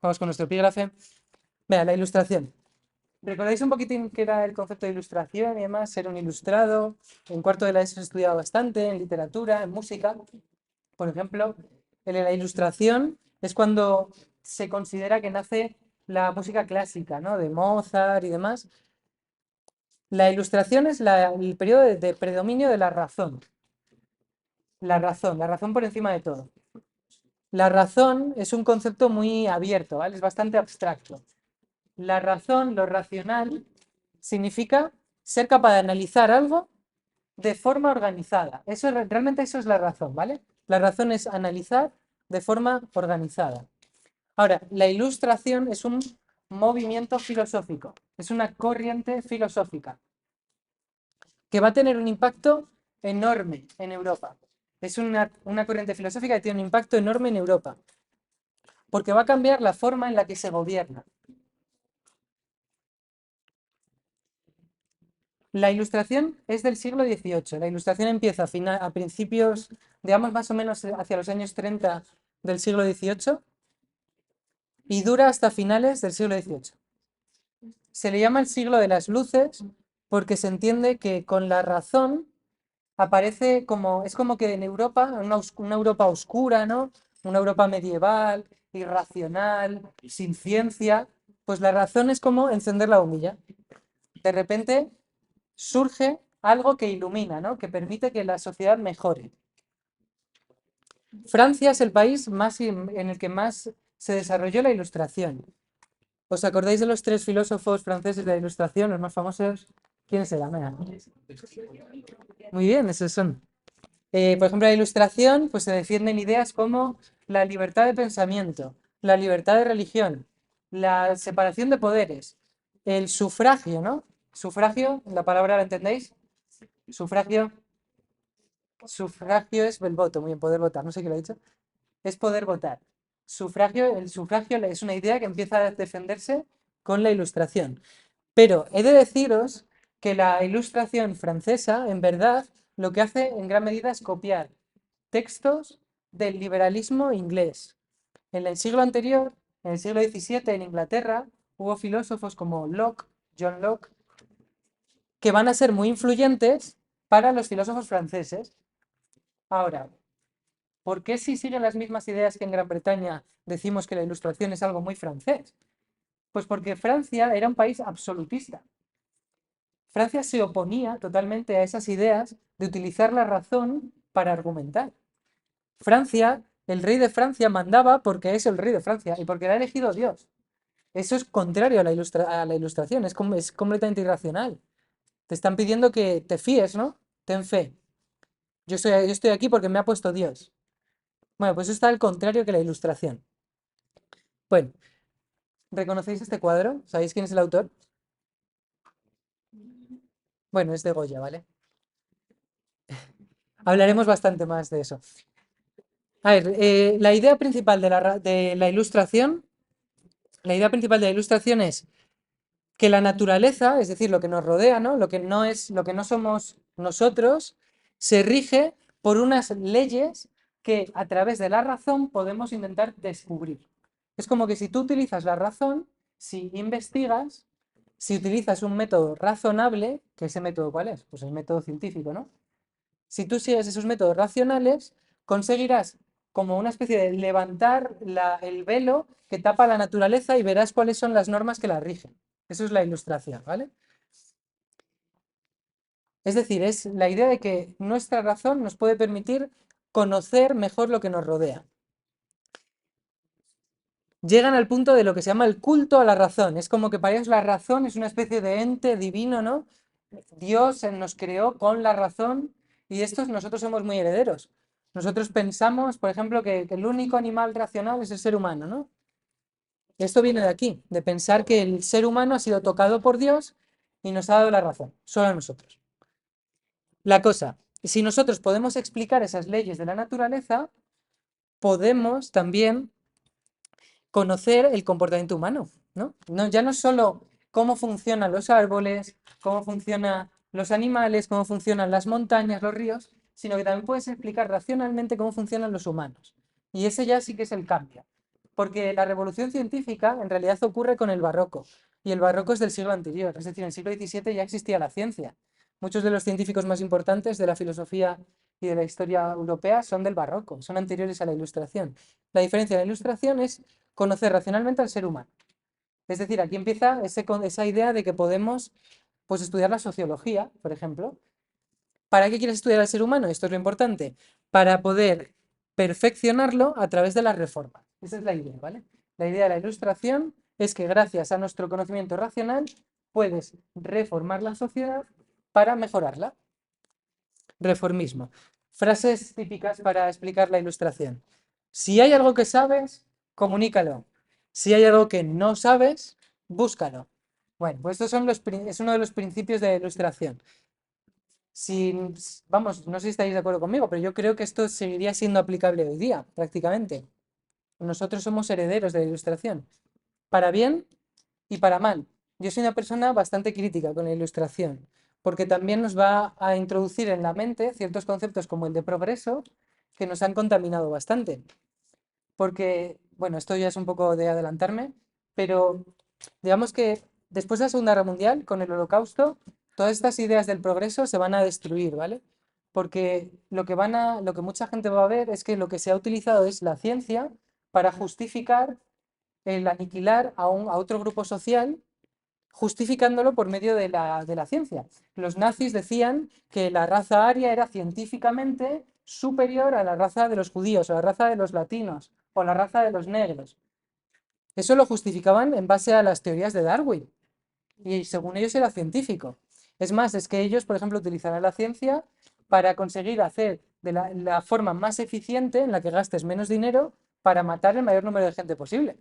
Vamos con nuestro epígrafe. Vea, la ilustración. ¿Recordáis un poquitín qué era el concepto de ilustración y demás? Ser un ilustrado. En cuarto de la ESO he estudiado bastante, en literatura, en música. Por ejemplo, en la ilustración es cuando se considera que nace la música clásica, ¿no? De Mozart y demás. La ilustración es el periodo de predominio de la razón. La razón por encima de todo. La razón es un concepto muy abierto, ¿vale? Es bastante abstracto. La razón, lo racional, significa ser capaz de analizar algo de forma organizada. Realmente eso es la razón, ¿vale? La razón es analizar de forma organizada. Ahora, la ilustración es un movimiento filosófico, es una corriente filosófica que va a tener un impacto enorme en Europa. Es una corriente filosófica que tiene un impacto enorme en Europa, porque va a cambiar la forma en la que se gobierna. La ilustración es del siglo XVIII. La ilustración empieza a principios, digamos más o menos hacia los años 30 del siglo XVIII y dura hasta finales del siglo XVIII. Se le llama el siglo de las luces porque se entiende que con la razón aparece como, es como que en Europa, una Europa oscura, ¿no? Una Europa medieval, irracional, sin ciencia, pues la razón es como encender la bombilla. De repente surge algo que ilumina, ¿no? Que permite que la sociedad mejore. Francia es el país en el que más se desarrolló la ilustración. ¿Os acordáis de los tres filósofos franceses de la ilustración, los más famosos? ¿Quiénes eran? Muy bien, esos son. Por ejemplo, la ilustración, pues se defienden ideas como la libertad de pensamiento, la libertad de religión, la separación de poderes, el sufragio, ¿no? Sufragio, la palabra la entendéis. Sufragio, sufragio es el voto, muy bien, poder votar, no sé qué lo he dicho. Es poder votar. El sufragio es una idea que empieza a defenderse con la ilustración. Pero he de deciros que la ilustración francesa, en verdad, lo que hace en gran medida es copiar textos del liberalismo inglés. En el siglo anterior, en el siglo XVII, en Inglaterra, hubo filósofos como Locke, John Locke, que van a ser muy influyentes para los filósofos franceses. Ahora, ¿por qué si siguen las mismas ideas que en Gran Bretaña decimos que la ilustración es algo muy francés? Pues porque Francia era un país absolutista. Francia se oponía totalmente a esas ideas de utilizar la razón para argumentar. Francia, el rey de Francia mandaba porque es el rey de Francia y porque lo ha elegido Dios. Eso es contrario a la ilustración, es completamente irracional. Te están pidiendo que te fíes, ¿no? Ten fe. Yo estoy aquí porque me ha puesto Dios. Bueno, pues eso está al contrario que la ilustración. Bueno, ¿reconocéis este cuadro? ¿Sabéis quién es el autor? Bueno, es de Goya, ¿vale? Hablaremos bastante más de eso. A ver, la idea principal de la ilustración, la idea principal de la ilustración es que la naturaleza, es decir, lo que nos rodea, ¿no? Lo que no somos nosotros, se rige por unas leyes que a través de la razón podemos intentar descubrir. Es como que si tú utilizas la razón, si investigas, si utilizas un método razonable, que ese método ¿cuál es? Pues el método científico, ¿no? Si tú sigues esos métodos racionales, conseguirás como una especie de levantar el velo que tapa la naturaleza y verás cuáles son las normas que la rigen. Eso es la ilustración, ¿vale? Es decir, es la idea de que nuestra razón nos puede permitir conocer mejor lo que nos rodea. Llegan al punto de lo que se llama el culto a la razón. Es como que para ellos la razón es una especie de ente divino, ¿no? Dios nos creó con la razón y estos nosotros somos muy herederos. Nosotros pensamos, por ejemplo, que el único animal racional es el ser humano, ¿no? Esto viene de aquí, de pensar que el ser humano ha sido tocado por Dios y nos ha dado la razón, solo a nosotros. La cosa, si nosotros podemos explicar esas leyes de la naturaleza, podemos también conocer el comportamiento humano, ¿no? Ya no solo cómo funcionan los árboles, cómo funcionan los animales, cómo funcionan las montañas, los ríos, sino que también puedes explicar racionalmente cómo funcionan los humanos. Y ese ya sí que es el cambio. Porque la revolución científica en realidad ocurre con el barroco, y el barroco es del siglo anterior, es decir, en el siglo XVII ya existía la ciencia. Muchos de los científicos más importantes de la filosofía y de la historia europea son del barroco, son anteriores a la Ilustración. La diferencia de la Ilustración es conocer racionalmente al ser humano. Es decir, aquí empieza esa idea de que podemos pues, estudiar la sociología, por ejemplo. ¿Para qué quieres estudiar al ser humano? Esto es lo importante. Para poder perfeccionarlo a través de las reformas. Esa es la idea, ¿vale? La idea de la Ilustración es que gracias a nuestro conocimiento racional puedes reformar la sociedad para mejorarla. Reformismo. Frases típicas para explicar la Ilustración. Si hay algo que sabes, comunícalo. Si hay algo que no sabes, búscalo. Bueno, pues estos son es uno de los principios de la Ilustración. Vamos, no sé si estáis de acuerdo conmigo, pero yo creo que esto seguiría siendo aplicable hoy día, prácticamente. Nosotros somos herederos de la Ilustración, para bien y para mal. Yo soy una persona bastante crítica con la Ilustración, porque también nos va a introducir en la mente ciertos conceptos como el de progreso que nos han contaminado bastante. Porque, bueno, esto ya es un poco de adelantarme, pero digamos que después de la Segunda Guerra Mundial, con el Holocausto, todas estas ideas del progreso se van a destruir, ¿vale? Porque lo que mucha gente va a ver es que lo que se ha utilizado es la ciencia para justificar el aniquilar a otro grupo social, justificándolo por medio de la ciencia. Los nazis decían que la raza aria era científicamente superior a la raza de los judíos, o la raza de los latinos, o la raza de los negros. Eso lo justificaban en base a las teorías de Darwin, y según ellos era científico. Es más, es que ellos, por ejemplo, utilizarán la ciencia para conseguir hacer de la forma más eficiente en la que gastes menos dinero para matar el mayor número de gente posible.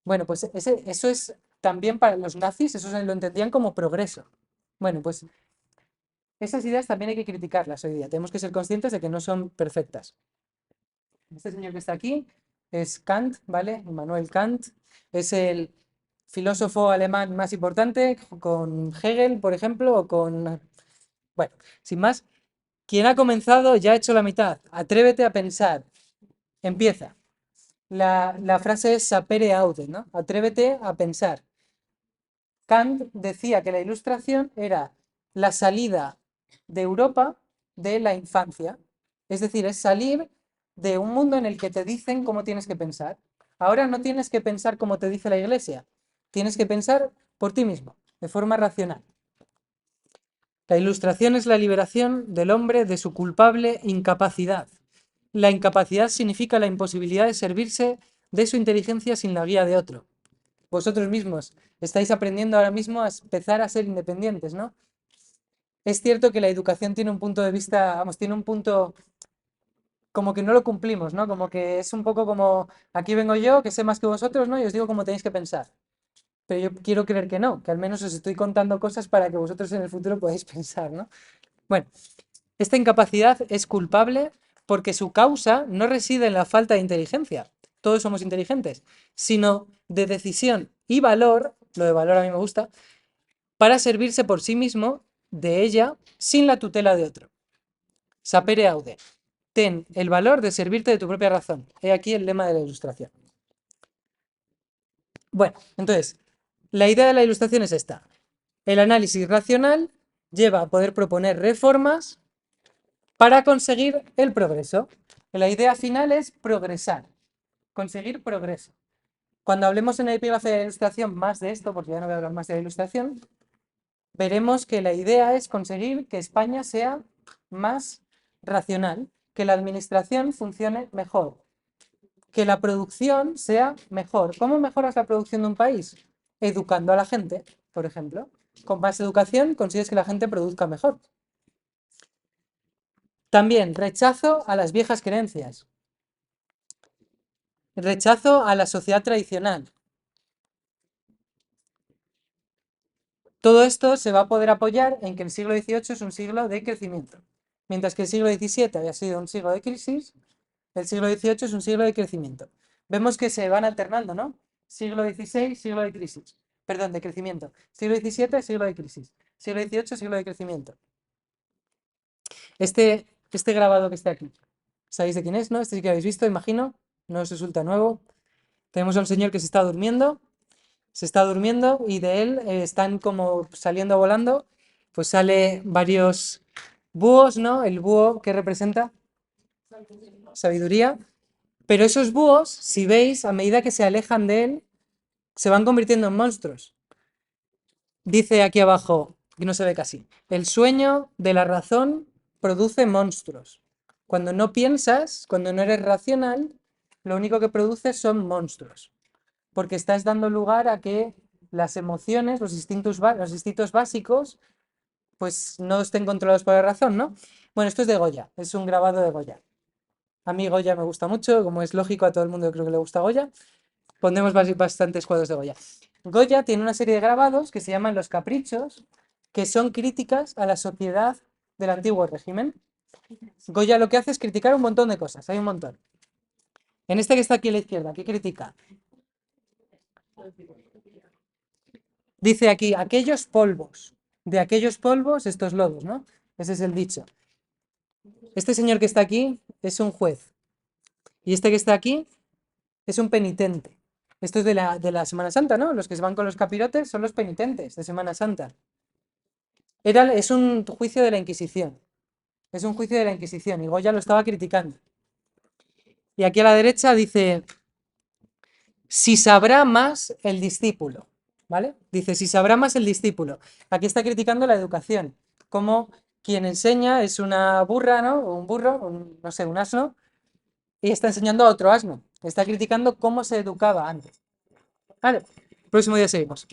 Bueno, pues eso es también para los nazis, eso lo entendían como progreso. Bueno, pues esas ideas también hay que criticarlas hoy día. Tenemos que ser conscientes de que no son perfectas. Este señor que está aquí es Kant, ¿vale? Immanuel Kant. Es el filósofo alemán más importante, con Hegel, por ejemplo, o con... Bueno, sin más, quien ha comenzado ya ha hecho la mitad. Atrévete a pensar. Empieza. La frase es sapere aude, ¿no? Atrévete a pensar. Kant decía que la Ilustración era la salida de Europa de la infancia. Es decir, es salir de un mundo en el que te dicen cómo tienes que pensar. Ahora no tienes que pensar como te dice la Iglesia, tienes que pensar por ti mismo, de forma racional. La Ilustración es la liberación del hombre de su culpable incapacidad. La incapacidad significa la imposibilidad de servirse de su inteligencia sin la guía de otro. Vosotros mismos estáis aprendiendo ahora mismo a empezar a ser independientes, ¿no? Es cierto que la educación tiene un punto de vista, vamos, tiene un punto como que no lo cumplimos, ¿no? Como que es un poco como, aquí vengo yo, que sé más que vosotros, ¿no? Y os digo cómo tenéis que pensar. Pero yo quiero creer que no, que al menos os estoy contando cosas para que vosotros en el futuro podáis pensar, ¿no? Bueno, esta incapacidad es culpable porque su causa no reside en la falta de inteligencia, todos somos inteligentes, sino de decisión y valor, lo de valor a mí me gusta, para servirse por sí mismo de ella sin la tutela de otro. Sapere aude. Ten el valor de servirte de tu propia razón. He aquí el lema de la Ilustración. Bueno, entonces, la idea de la Ilustración es esta. El análisis racional lleva a poder proponer reformas para conseguir el progreso. La idea final es progresar, conseguir progreso. Cuando hablemos en el epígrafe de la Ilustración más de esto, porque ya no voy a hablar más de la Ilustración, veremos que la idea es conseguir que España sea más racional, que la administración funcione mejor, que la producción sea mejor. ¿Cómo mejoras la producción de un país? Educando a la gente, por ejemplo. Con más educación consigues que la gente produzca mejor. También rechazo a las viejas creencias. Rechazo a la sociedad tradicional. Todo esto se va a poder apoyar en que el siglo XVIII es un siglo de crecimiento. Mientras que el siglo XVII había sido un siglo de crisis, el siglo XVIII es un siglo de crecimiento. Vemos que se van alternando, ¿no? Siglo XVI, siglo de crisis. Perdón, de crecimiento. Siglo XVII, siglo de crisis. Siglo XVIII, siglo de crecimiento. Este grabado que está aquí, ¿sabéis de quién es, no? Este sí que habéis visto, imagino. No os resulta nuevo. Tenemos a un señor que se está durmiendo y de él están como saliendo volando, pues sale varios búhos, ¿no? El búho que representa sabiduría, pero esos búhos, si veis, a medida que se alejan de él, se van convirtiendo en monstruos. Dice aquí abajo, que no se ve casi, el sueño de la razón produce monstruos. Cuando no piensas, cuando no eres racional, lo único que produces son monstruos, porque estás dando lugar a que las emociones, los instintos básicos, pues no estén controlados por la razón, ¿no? Bueno, esto es de Goya, es un grabado de Goya. A mí Goya me gusta mucho, como es lógico, a todo el mundo creo que le gusta Goya. Pondremos bastantes cuadros de Goya. Goya tiene una serie de grabados que se llaman Los Caprichos, que son críticas a la sociedad del antiguo régimen. Goya lo que hace es criticar un montón de cosas, hay un montón. En este que está aquí a la izquierda, ¿qué critica? Dice aquí, aquellos polvos. De aquellos polvos, estos lodos, ¿no? Ese es el dicho. Este señor que está aquí es un juez. Y este que está aquí es un penitente. Esto es de la Semana Santa, ¿no? Los que se van con los capirotes son los penitentes de Semana Santa. Es un juicio de la Inquisición. Es un juicio de la Inquisición y Goya lo estaba criticando. Y aquí a la derecha dice, si sabrá más el discípulo, ¿vale? Dice, si sabrá más el discípulo. Aquí está criticando la educación, como quien enseña es una burra, ¿no? O un burro, no sé, un asno, y está enseñando a otro asno. Está criticando cómo se educaba antes. Vale, próximo día seguimos.